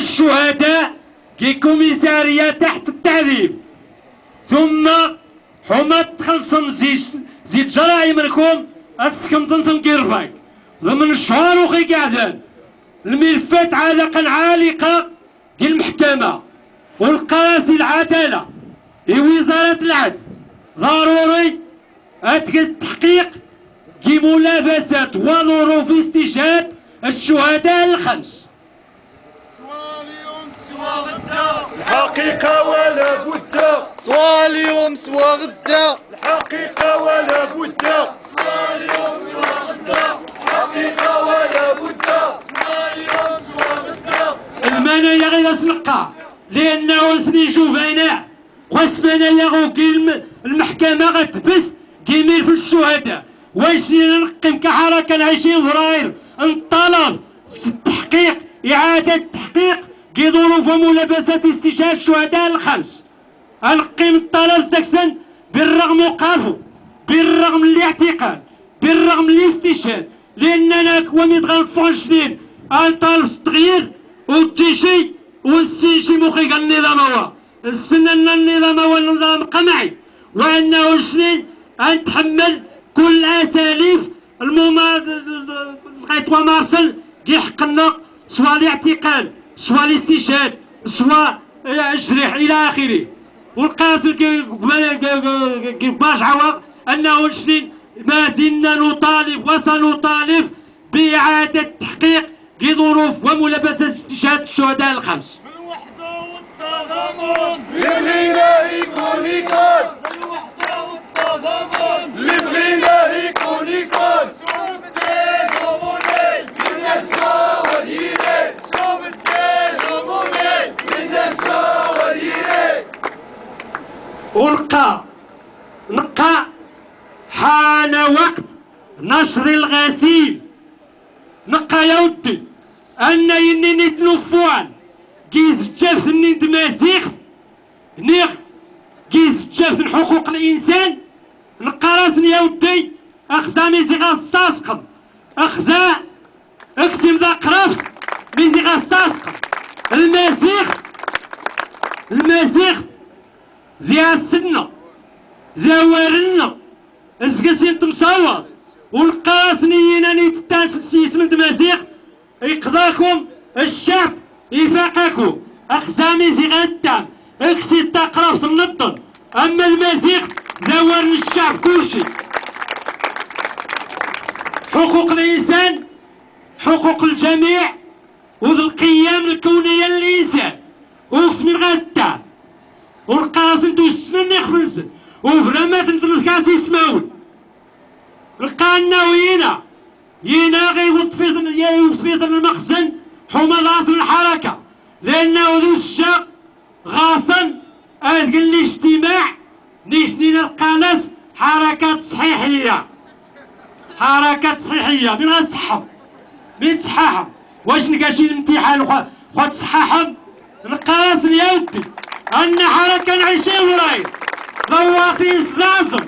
الشهداء كي كوميسارية تحت التعذيب، ثم حما تخلصن زيد جرائم منكم أتسكم ضنتم كيرفاك ضمن الشهر وخي قاعدان الملفات عالقة في المحكمة والقراسي العدالة وزارة العدل ضروري التحقيق كي ملابسات وظروف استشهاد الشهداء الخمس. سوا اليوم سوا غدا الحقيقة ولا بد، سوا اليوم سوا غدا الحقيقة ولا بد، سوا اليوم سوا غدا الحقيقة ولا بد، سوا اليوم سوا غدا. المنايا غير سنقا لأنه اثني جفناء خاص منايا غوكي المحكمة غتبث كيميل في الشهداء واش نقيم كحركة 20 فبراير نطلب التحقيق إعادة التحقيق كي ظروف وملابسات استشهاد الشهداء الخمس. نقيم الطلب سكسن بالرغم وقافوا بالرغم من الاعتقال بالرغم من الاستشهاد لأننا كواني تغنفون شنين نطالب التغيير والتيشي والسيشي مخيق النظام هو السنة النظام هو نظام قمعي وأنه شنين نتحمل كل أساليب لغاية ومارسل يحقنا سواء الاعتقال سواء الاستشهاد سواء الجريح إلى آخره. والقاسم كي باش عوق أنه شنين ما زلنا نطالب وسنطالب بإعادة التحقيق لظروف وملابسة استشهاد الشهداء الخمس. بالوحدة والتضامن اللي بغينا يكون يكون، بالوحدة والتضامن اللي بغينا يكون يكون، صوب الدين هوموني من السواليري، صوب الدين هوموني من السواليري. نقى حان وقت نشر الغسيل. نقى يا ودي أن يني نتنفوان كيز جافت نيد مسيخ نيغ كيز جافت حقوق الإنسان. نقى راسني يا ودي أخزا ميزي غاساسقم أخزا اكسم ذا قرافت ميزي غاساسقم المسيخ ذي السنة ذا ورنا اسكسين تمصور والقاسنيين نيتتاسس اسم دمازيغ يقضاكم الشعب يفاقكم اخزامي زي غدام اكسي تقرا في النطن اما المزيغ ذورن الشعب كلشي. حقوق الانسان حقوق الجميع وذو القيم الكونيه للانسان وكس من غدام والقاسم دو السنن يخفنسن وفرامات نتنث كاسي يسمعون. لقانا ينا غيوطفيض المخزن حما لاصل الحركة لأنه ذو الشاق غاصا أذكر الاجتماع نيشنين القانس حركات صحيحية من غنصحهم من تصحاحهم واش نقاشي الامتحان خو تصحاحهم. القانس يا ودي أن حركة 20 فبراير ضواطين لازم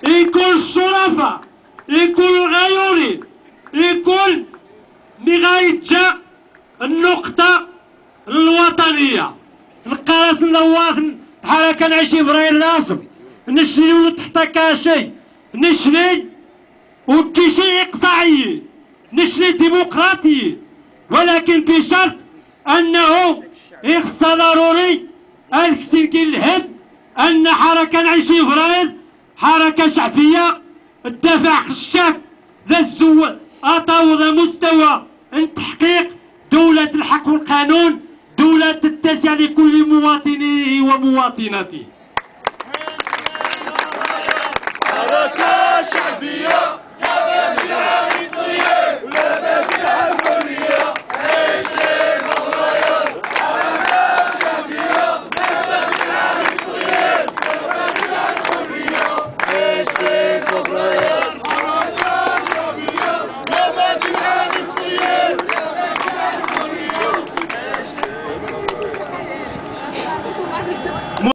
يكون الشرفاء يكون الغيورين يكون لغاية جاء النقطة الوطنية. القراص نواطن حركة 20 فبراير لازم نشري تحت كاشي نشري وتشي إقصائيين نشري ديمقراطيين ولكن بشرط أنه يخص ضروري الكسر الهم أن حركة 20 فبراير حركة شعبية الدفع الشعب ذا الزوال أطاو ذا مستوى تحقيق دولة الحق والقانون دولة تتسع لكل مواطنيه ومواطناته.